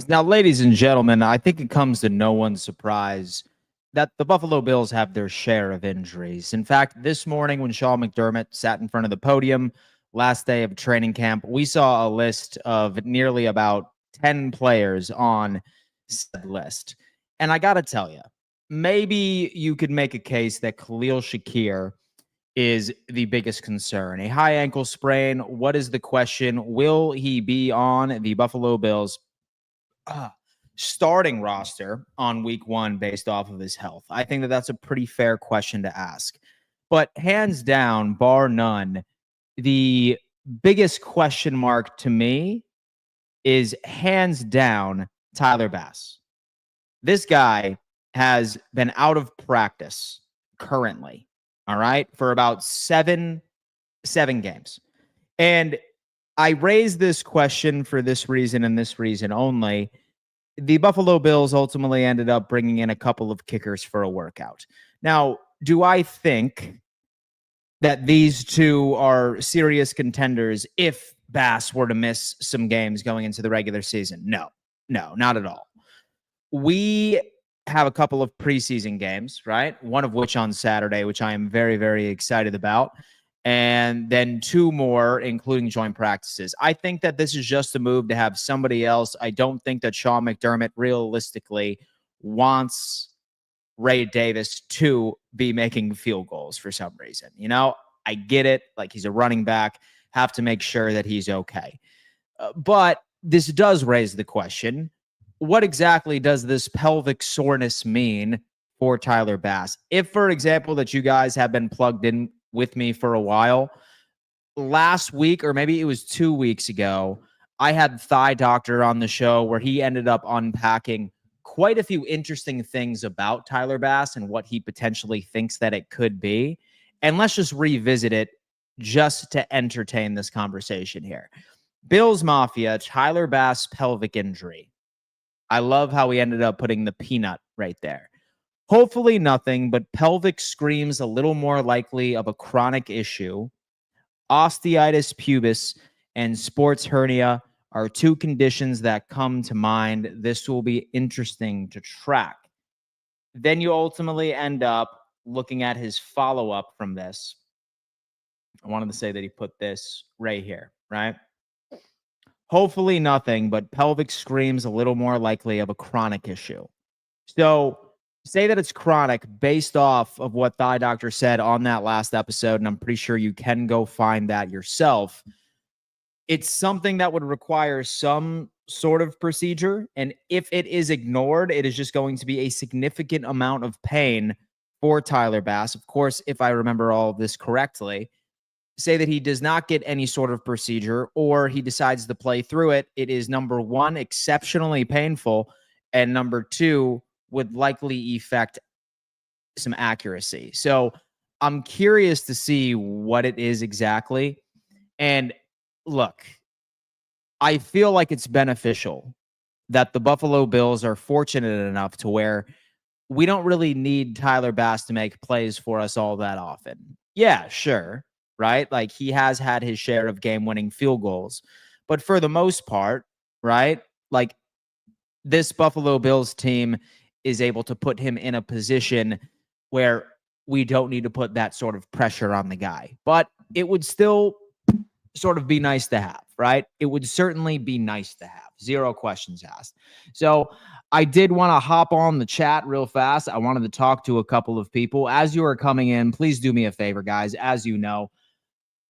Now, ladies and gentlemen, I think it comes to no one's surprise that the Buffalo Bills have their share of injuries. In fact, this morning when Sean McDermott sat in front of the podium, last day of training camp, we saw a list of nearly about 10 players on said list. And I got to tell you, maybe you could make a case that Khalil Shakir is the biggest concern. A high ankle sprain. What is the question? Will he be on the Buffalo Bills uh, starting roster on week one based off of his health? I think that that's a pretty fair question to ask. But hands down, bar none, the biggest question mark to me is hands down Tyler Bass. This guy has been out of practice currently, all right, for about seven games. And I raise this question for this reason and this reason only. The Buffalo Bills ultimately ended up bringing in a couple of kickers for a workout. Now, do I think that these two are serious contenders if Bass were to miss some games going into the regular season? No, not at all. We have a couple of preseason games, right? One of which on Saturday, which I am very, very excited about. And then two more, including joint practices. I think that this is just a move to have somebody else. I don't think that Sean McDermott realistically wants Ray Davis to be making field goals for some reason. You know, I get it. Like, he's a running back, have to make sure that he's okay. But this does raise the question, what exactly does this pelvic soreness mean for Tyler Bass? If, for example, that you guys have been plugged in with me for a while, last week, or maybe it was 2 weeks ago, I had Thigh Doctor on the show where he ended up unpacking quite a few interesting things about Tyler Bass and what he potentially thinks that it could be. And let's just revisit it just to entertain this conversation here. Bills Mafia, Tyler Bass pelvic injury. I love how he ended up putting the peanut right there. Hopefully nothing, but pelvic screams a little more likely of a chronic issue. Osteitis pubis and sports hernia are two conditions that come to mind. This will be interesting to track. Then you ultimately end up looking at his follow-up from this. I wanted to say that he put this right here, right? Hopefully nothing, but pelvic screams a little more likely of a chronic issue. So say that it's chronic based off of what Thigh Doctor said on that last episode, and I'm pretty sure you can go find that yourself. It's something that would require some sort of procedure, and if it is ignored, it is just going to be a significant amount of pain for Tyler Bass. Of course, if I remember all of this correctly, say that he does not get any sort of procedure or he decides to play through it, it is, number one, exceptionally painful, and number two, would likely affect some accuracy. So I'm curious to see what it is exactly. And look, I feel like it's beneficial that the Buffalo Bills are fortunate enough to where we don't really need Tyler Bass to make plays for us all that often. Yeah, sure, right? Like, he has had his share of game-winning field goals. But for the most part, right, like, this Buffalo Bills team is able to put him in a position where we don't need to put that sort of pressure on the guy. But it would still sort of be nice to have, right? It would certainly be nice to have. Zero questions asked. So I did want to hop on the chat real fast. I wanted to talk to a couple of people. As you are coming in, please do me a favor, guys. As you know,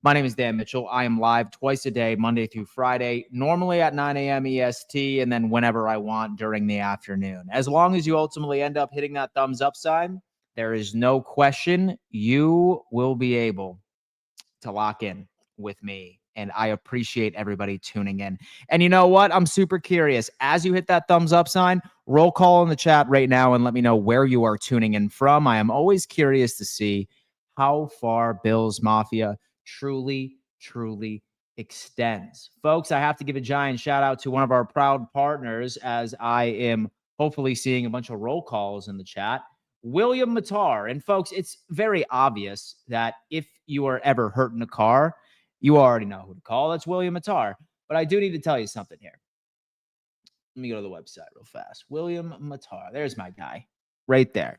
my name is Dan Mitchell. I am live twice a day, Monday through Friday, normally at 9 a.m. EST, and then whenever I want during the afternoon. As long as you ultimately end up hitting that thumbs up sign, there is no question you will be able to lock in with me. And I appreciate everybody tuning in. And you know what? I'm super curious. As you hit that thumbs up sign, roll call in the chat right now and let me know where you are tuning in from. I am always curious to see how far Bills Mafia truly extends. Folks, I have to give a giant shout out to one of our proud partners as I am hopefully seeing a bunch of roll calls in the chat. William Matar. And folks, it's very obvious that if you are ever hurt in a car, you already know who to call. That's William Matar. But I do need to tell you something here. Let me go to the website real fast. William Matar. There's my guy right there.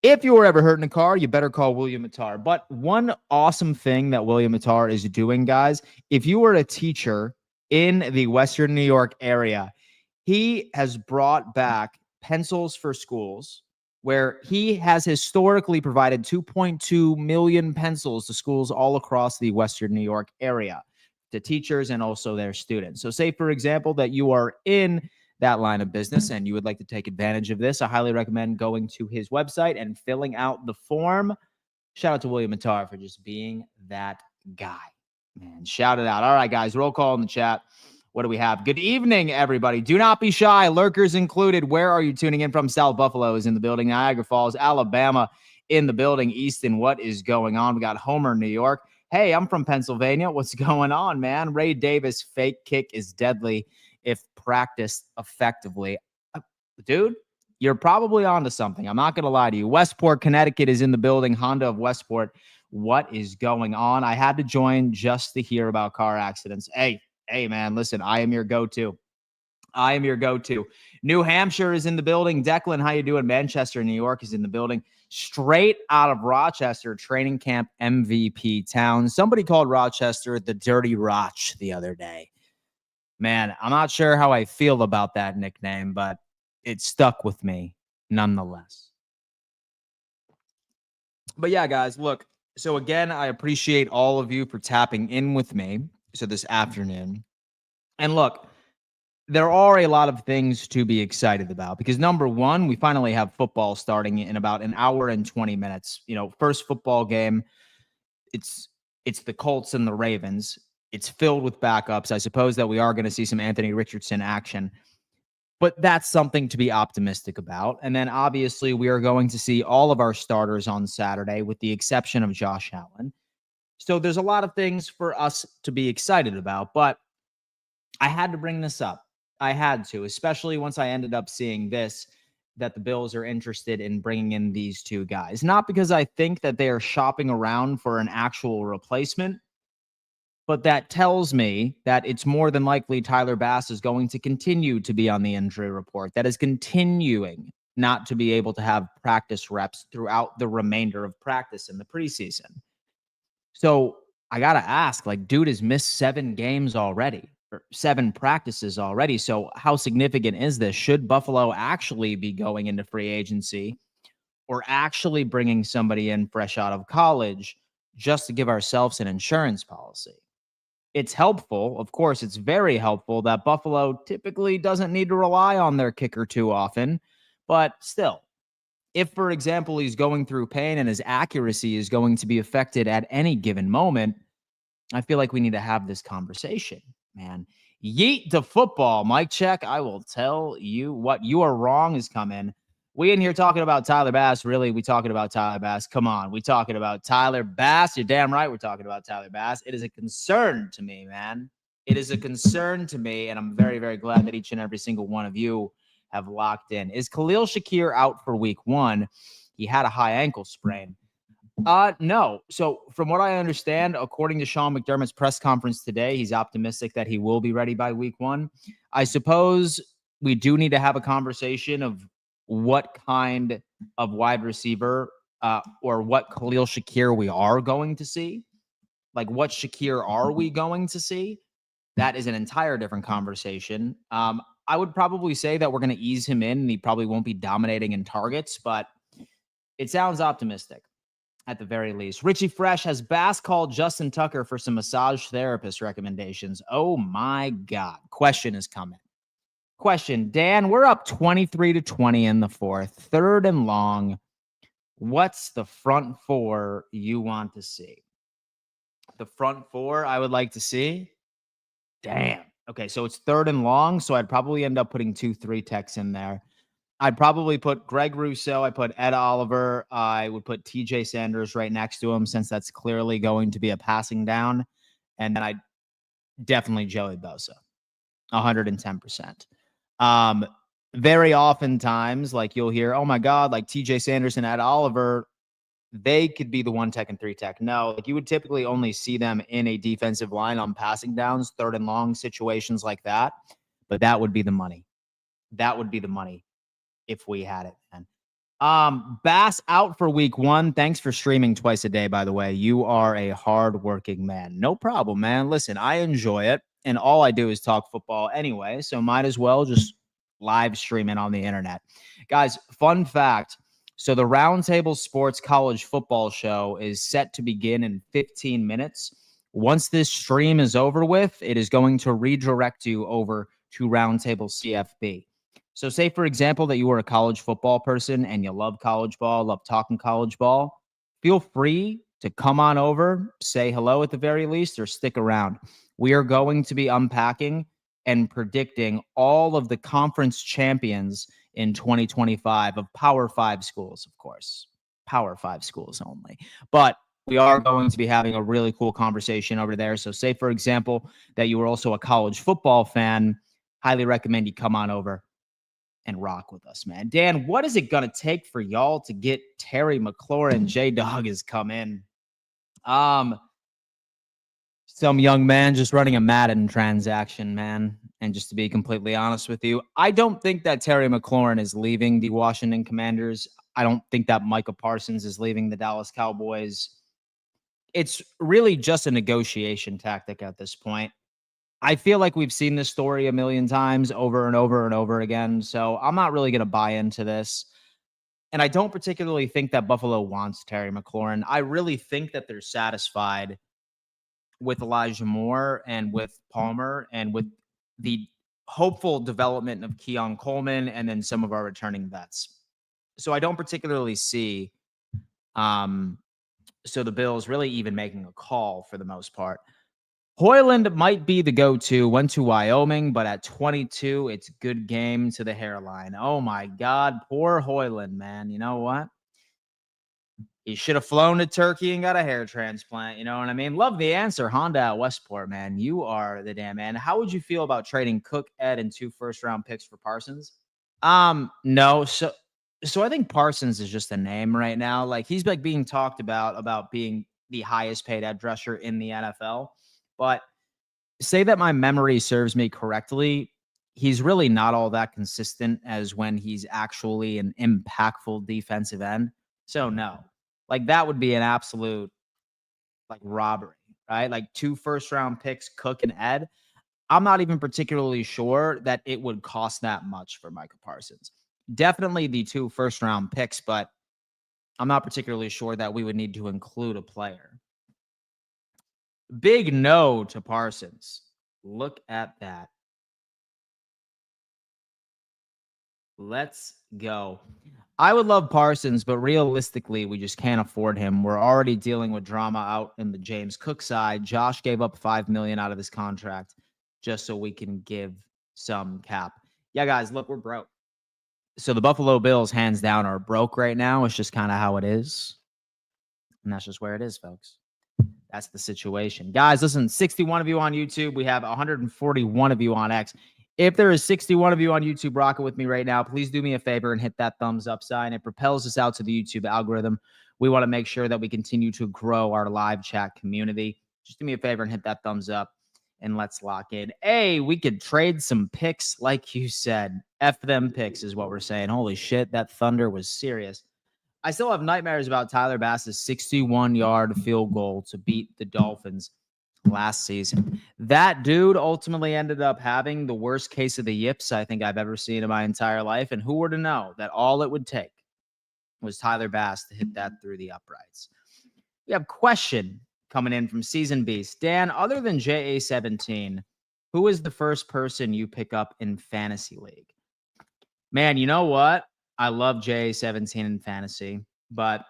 If you were ever hurt in a car, you better call William Matar. But one awesome thing that William Matar is doing, guys, if you were a teacher in the Western New York area, he has brought back Pencils for Schools, where he has historically provided 2.2 million pencils to schools all across the Western New York area, to teachers and also their students. So say, for example, that you are in that line of business and you would like to take advantage of this, I highly recommend going to his website and filling out the form. Shout out to William Matar for just being that guy, man. Shout it out. All right, guys, roll call in the chat. What do we have? Good evening, everybody. Do not be shy, lurkers included. Where are you tuning in from? South Buffalo is in the building. Niagara Falls, Alabama in the building. Easton, what is going on? We got Homer, New York. Hey, I'm from Pennsylvania. What's going on, man? Ray Davis, fake kick is deadly if practiced effectively. Dude, you're probably onto something. I'm not going to lie to you. Westport, Connecticut is in the building. Honda of Westport. What is going on? I had to join just to hear about car accidents. Hey, man, listen, I am your go-to. I am your go-to. New Hampshire is in the building. Declan, how you doing? Manchester, New York is in the building. Straight out of Rochester, training camp MVP town. Somebody called Rochester the Dirty Roch the other day. Man, I'm not sure how I feel about that nickname, but it stuck with me nonetheless. But yeah, guys, look. So again, I appreciate all of you for tapping in with me. So this afternoon. And look, there are a lot of things to be excited about because number one, we finally have football starting in about an hour and 20 minutes. You know, first football game. It's the Colts and the Ravens. It's filled with backups. I suppose that we are going to see some Anthony Richardson action, but that's something to be optimistic about. And then obviously we are going to see all of our starters on Saturday with the exception of Josh Allen. So there's a lot of things for us to be excited about, but I had to bring this up. I had to, especially once I ended up seeing this, that the Bills are interested in bringing in these two guys. Not because I think that they are shopping around for an actual replacement, but that tells me that it's more than likely Tyler Bass is going to continue to be on the injury report. That is continuing not to be able to have practice reps throughout the remainder of practice in the preseason. So I got to ask, like, dude has missed 7 games already, or 7 practices already. So how significant is this? Should Buffalo actually be going into free agency or actually bringing somebody in fresh out of college just to give ourselves an insurance policy? It's helpful. Of course, it's very helpful that Buffalo typically doesn't need to rely on their kicker too often. But still, if, for example, he's going through pain and his accuracy is going to be affected at any given moment, I feel like we need to have this conversation, man. Yeet to football. Mic check. I will tell you what, you are wrong is coming. We in here talking about Tyler Bass. Really, we talking about Tyler Bass. Come on. We talking about Tyler Bass. You're damn right we're talking about Tyler Bass. It is a concern to me, man. It is a concern to me, and I'm very, very glad that each and every single one of you have locked in. Is Khalil Shakir out for week 1? He had a high ankle sprain. No. So from what I understand, according to Sean McDermott's press conference today, he's optimistic that he will be ready by week 1. I suppose we do need to have a conversation of what kind of wide receiver or what Khalil Shakir we are going to see. Like, what Shakir are we going to see? That is an entire different conversation. I would probably say that we're going to ease him in and he probably won't be dominating in targets, but it sounds optimistic at the very least. Richie Fresh, has Bass called Justin Tucker for some massage therapist recommendations? Oh my God. Question is coming. Question, Dan, we're up 23-20 in the 4th, 3rd and long. What's the front 4 you want to see? The front 4 I would like to see? Damn. Okay, so it's 3rd and long, so I'd probably end up putting 2-3 techs in there. I'd probably put Greg Rousseau. I put Ed Oliver. I would put TJ Sanders right next to him since that's clearly going to be a passing down. And then I'd definitely Joey Bosa, 110%. Very oftentimes, like, you'll hear, oh my God, like TJ Sanders and Ed Oliver, they could be the 1 tech and 3 tech. No, like, you would typically only see them in a defensive line on passing downs, 3rd and long situations like that. But that would be the money. That would be the money if we had it, man. Bass out for week 1. Thanks for streaming twice a day, by the way. You are a hardworking man. No problem, man. Listen, I enjoy it, and all I do is talk football anyway, so might as well just live stream it on the internet. Guys, fun fact. So the Roundtable Sports College Football Show is set to begin in 15 minutes. Once this stream is over with, it is going to redirect you over to Roundtable CFB. So say, for example, that you are a college football person and you love college ball, love talking college ball, feel free to come on over, say hello at the very least, or stick around. We are going to be unpacking and predicting all of the conference champions in 2025 of Power 5 schools, of course. Power 5 schools only. But we are going to be having a really cool conversation over there. So say, for example, that you are also a college football fan, highly recommend you come on over and rock with us, man. Dan, what is it going to take for y'all to get Terry McLaurin? J-Dog has come in. Some young man just running a Madden transaction, man. And just to be completely honest with you, I don't think that Terry McLaurin is leaving the Washington Commanders. I don't think that Micah Parsons is leaving the Dallas Cowboys. It's really just a negotiation tactic at this point. I feel like we've seen this story a million times over and over and over again. So I'm not really going to buy into this. And I don't particularly think that Buffalo wants Terry McLaurin. I really think that they're satisfied with Elijah Moore and with Palmer and with the hopeful development of Keon Coleman and then some of our returning vets. So I don't particularly see so the Bills really even making a call for the most part. Hoyland might be the go-to. Went to Wyoming, but at 22, it's good game to the hairline. Oh, my God. Poor Hoyland, man. You know what? He should have flown to Turkey and got a hair transplant. You know what I mean? Love the answer. Honda at Westport, man. You are the damn man. How would you feel about trading Cook, Ed, and 2 first-round picks for Parsons? No. So I think Parsons is just a name right now. Like, he's like being talked about being the highest paid edge rusher in the NFL. But say that my memory serves me correctly, he's really not all that consistent as when he's actually an impactful defensive end. So no, like that would be an absolute like robbery, right? Like 2 first-round picks, Cook and Ed. I'm not even particularly sure that it would cost that much for Micah Parsons. Definitely the 2 first-round picks, but I'm not particularly sure that we would need to include a player. Big no to Parsons. Look at that. Let's go. I would love Parsons, but realistically, we just can't afford him. We're already dealing with drama out in the James Cook side. Josh gave up $5 million out of his contract just so we can give some cap. Yeah, guys, look, we're broke. So the Buffalo Bills, hands down, are broke right now. It's just kind of how it is. And that's just where it is, folks. That's the situation. Guys, listen, 61 of you on YouTube. We have 141 of you on X. If there is 61 of you on YouTube rocking with me right now, please do me a favor and hit that thumbs up sign. It propels us out to the YouTube algorithm. We want to make sure that we continue to grow our live chat community. Just do me a favor and hit that thumbs up, and let's lock in. Hey, we could trade some picks, like you said. F them picks is what we're saying. Holy shit, that thunder was serious. I still have nightmares about Tyler Bass's 61-yard field goal to beat the Dolphins last season. That dude ultimately ended up having the worst case of the yips I think I've ever seen in my entire life. And who were to know that all it would take was Tyler Bass to hit that through the uprights. We have question coming in from Season Beast. Dan, other than JA17, who is the first person you pick up in Fantasy League? Man, you know what? I love JA17 in fantasy, but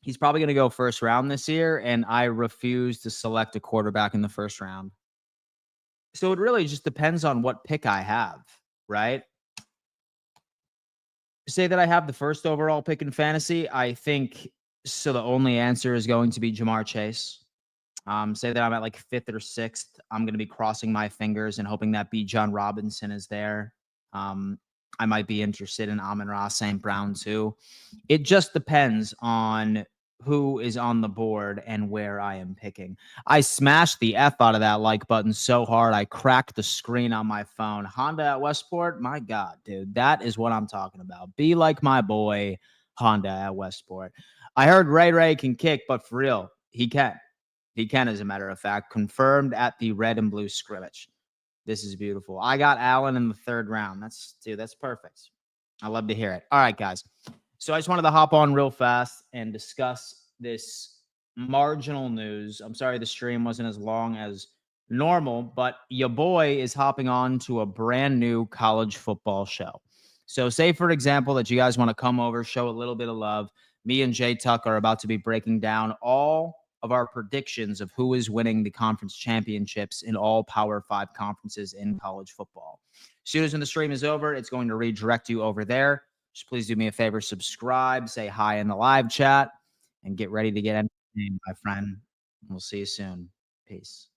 he's probably going to go first round this year, and I refuse to select a quarterback in the first round. So it really just depends on what pick I have, right? Say that I have the first overall pick in fantasy, I think so the only answer is going to be Jamar Chase. Say that I'm at like 5th or 6th. I'm going to be crossing my fingers and hoping that Bijan Robinson is there. I might be interested in Amon-Ra St. Brown too. It just depends on who is on the board and where I am picking. I smashed the F out of that like button so hard I cracked the screen on my phone. Honda at Westport, my God, dude, that is what I'm talking about. Be like my boy Honda at Westport. I heard Ray can kick, but for real, he can. He can, as a matter of fact, confirmed at the red and blue scrimmage. This is beautiful. I got Allen in the third round. That's perfect. I love to hear it. All right, guys. So I just wanted to hop on real fast and discuss this marginal news. I'm sorry the stream wasn't as long as normal, but your boy is hopping on to a brand new college football show. So, say for example that you guys want to come over, show a little bit of love. Me and Jay Tuck are about to be breaking down all of our predictions of who is winning the conference championships in all Power 5 conferences in college football. As soon as when the stream is over, it's going to redirect you over there. Just please do me a favor, subscribe, say hi in the live chat, and get ready to get entertained, my friend. We'll see you soon. Peace.